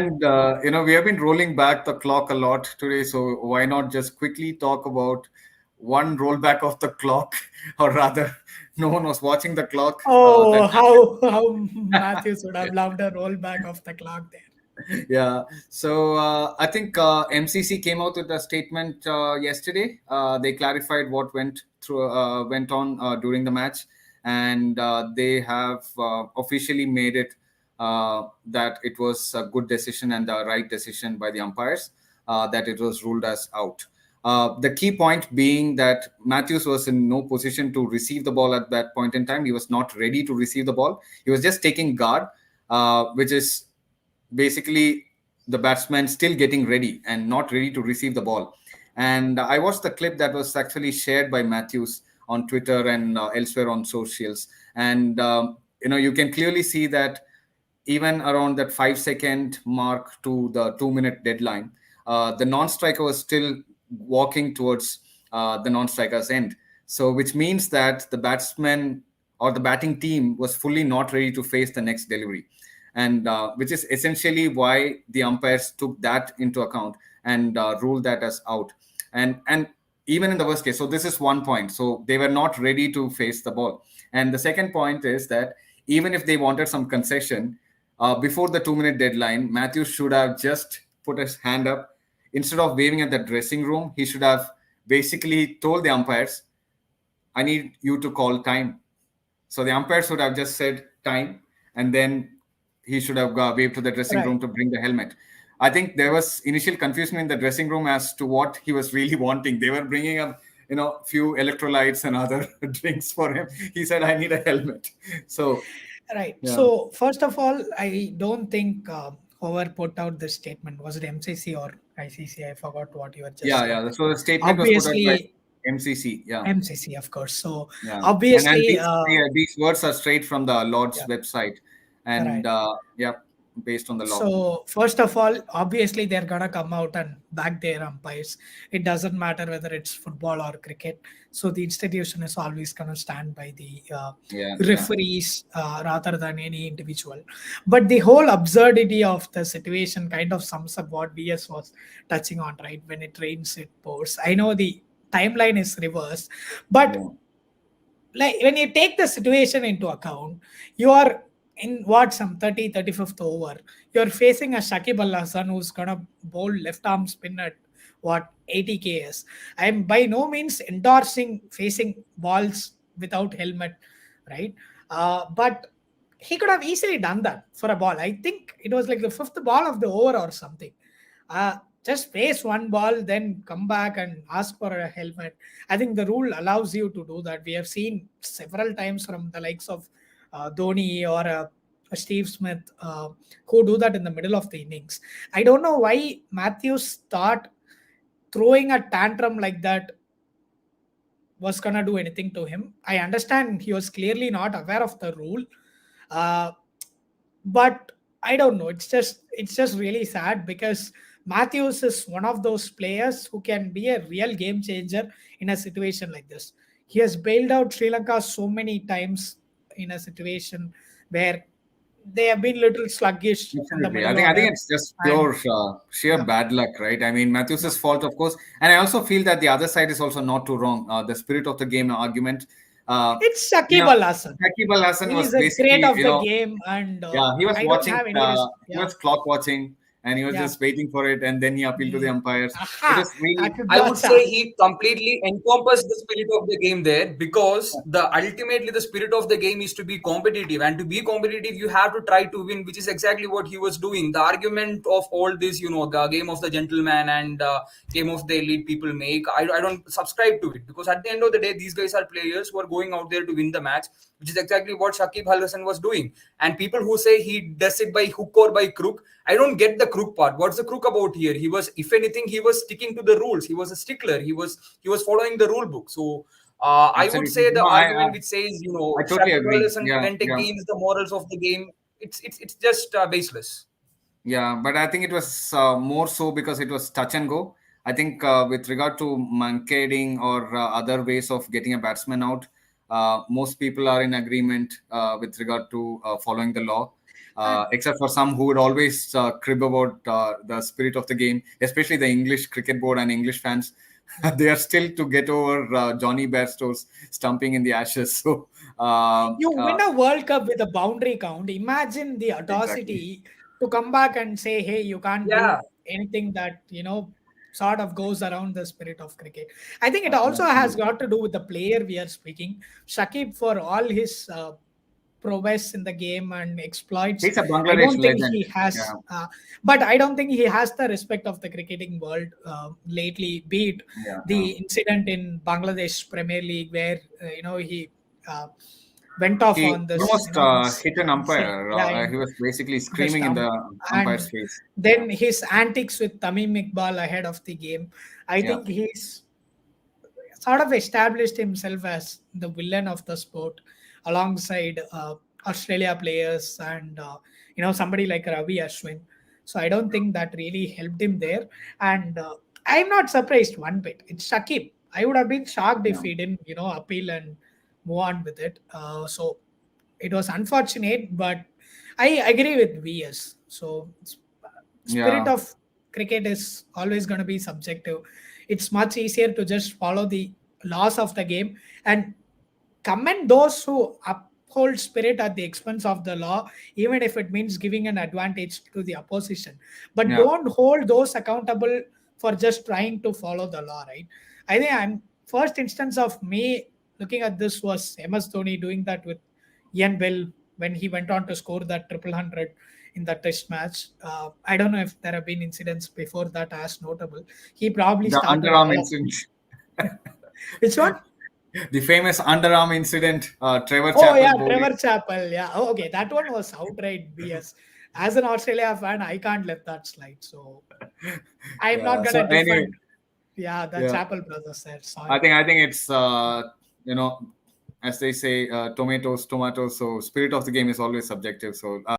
And we have been rolling back the clock a lot today, so why not just quickly talk about one rollback of the clock, or rather, no one was watching the clock. Oh, how Matthews would have loved a rollback of the clock there. Yeah. So I think MCC came out with a statement yesterday. They clarified what went on during the match, and they have officially made it that it was a good decision and the right decision by the umpires, that it was ruled as out. The key point being that Matthews was in no position to receive the ball at that point in time. He was not ready to receive the ball. He was just taking guard, which is basically the batsman still getting ready and not ready to receive the ball. And I watched the clip that was actually shared by Matthews on Twitter and elsewhere on socials. And you can clearly see that even around that 5 second mark to the 2 minute deadline, the non-striker was still walking towards the non-striker's end. So, which means that the batsman or the batting team was fully not ready to face the next delivery, and which is essentially why the umpires took that into account and ruled that as out. And even in the worst case, so this is one point. So they were not ready to face the ball. And the second point is that even if they wanted some concession, before the 2 minute deadline, Matthews should have just put his hand up. Instead of waving at the dressing room, he should have basically told the umpires, I need you to call time. So the umpires should have just said time, and then he should have waved to the dressing room Right. to bring the helmet. I think there was initial confusion in the dressing room as to what he was really wanting. They were bringing up, few electrolytes and other drinks for him. He said, "I need a helmet." So, Right. yeah, So first of all, I don't think whoever put out this statement was it MCC or ICC. I forgot what you had just yeah, said. yeah. So the statement was put out by Obviously, MCC. Yeah, MCC, of course. So yeah, and obviously, these words are straight from the Lord's yeah, website, and right. yeah, based on the law. So first of all, obviously they're gonna come out and back their umpires. It doesn't matter whether it's football or cricket. So the institution is always gonna stand by the Yeah, yeah. referees rather than any individual. But the whole absurdity of the situation kind of sums up what BS was touching on, right? When it rains, it pours. I know the timeline is reversed, but Yeah. like when you take the situation into account, you are in what some 35th over. You're facing a Shakib Al Hasan who's gonna bowl left arm spin at what 80 k's. I'm by no means endorsing facing balls without helmet, right? But he could have easily done that for a ball. I think it was like the fifth ball of the over or something. Just face one ball, then come back and ask for a helmet. I think the rule allows you to do that. We have seen several times from the likes of Dhoni or Steve Smith who do that in the middle of the innings. I don't know why Matthews thought throwing a tantrum like that was gonna do anything to him. I understand he was clearly not aware of the rule, uh, but I don't know. It's just really sad because Matthews is one of those players who can be a real game changer in a situation like this. He has bailed out Sri Lanka so many times in a situation where they have been little sluggish in the Absolutely. I middle think I order, think it's just and pure sheer yeah, bad luck, right? I mean, yeah. Matthews's fault, of course, and I also feel that the other side is also not too wrong. The spirit of the game argument. Uh, It's you Shakib know, Al Hasan. Shakib Al Hasan He was is a great basically, of the game, and yeah, he was I don't watching. have any He yeah, was clock watching, and he was yeah. just waiting for it, and then he appealed to the Mm. umpires. It Aha, was really, I would Akugasa. say he completely encompassed the spirit of the game there because the ultimately the spirit of the game is to be competitive, and to be competitive you have to try to win, which is exactly what he was doing. The argument of all this, the game of the gentleman and game of the elite people make, I don't subscribe to it, because at the end of the day these guys are players who are going out there to win the match, which is exactly what Shakib Al Hasan was doing. And people who say he does it by hook or by crook, I don't get the crook part. What's the crook about here? He was, if anything, he was sticking to the rules. He was a stickler. He was following the rule book. So I would absolutely. say the No, argument which says I totally Shakib Al agree. Hasan Yeah, went yeah. against the morals of the game, it's just baseless. Yeah, but I think it was more so because it was touch and go. I think with regard to mankading or other ways of getting a batsman out, most people are in agreement with regard to following the law. And except for some who would always crib about the spirit of the game, especially the English cricket board and English fans. They are still to get over Johnny Bairstow's stumping in the ashes. So you win a World Cup with a boundary count. Imagine the exactly. audacity to come back and say, "Hey, you can't Yeah, do anything that sort of goes around the spirit of cricket." I think it also has Absolutely. got to do with the player we are speaking. Shakib, for all his prowess in the game and exploits, He's a I Bangladesh don't think legend. he Yeah, has. But I don't think he has the respect of the cricketing world lately. Be it yeah, yeah. the incident in Bangladesh Premier League where he. Uh, Went off He on this, almost this hit an insane, umpire. yeah, He was basically the screaming in stump, the umpire's and face. Yeah, then his antics with Tamim Iqbal ahead of the game. I yeah. think he's sort of established himself as the villain of the sport alongside Australia players and somebody like Ravi Ashwin. So I don't think that really helped him there, and I'm not surprised one bit. It's Shakib. I would have been shocked if Yeah. he didn't appeal and move on with it. So it was unfortunate, but I agree with VS. So spirit Yeah, of cricket is always going to be subjective. It's much easier to just follow the laws of the game and commend those who uphold spirit at the expense of the law, even if it means giving an advantage to the opposition. But yeah, don't hold those accountable for just trying to follow the law, right? I think I'm first instance of me looking at this was MS Dhoni doing that with Ian Bell when he went on to score that triple hundred in the test match. I don't know if there have been incidents before that as notable. He probably the started underarm all of incident, which one? the famous underarm incident. Trevor Oh Chappell yeah, bowling. Trevor Chappell. Yeah. Oh, okay, that one was outright BS. As an Australia fan, I can't let that slide. So I'm not Yeah. So gonna anyway, defend. Yeah, the yeah, Chappell brothers there. I Sorry. think it's you know as they say, tomatoes, tomatoes. So spirit of the game is always subjective. So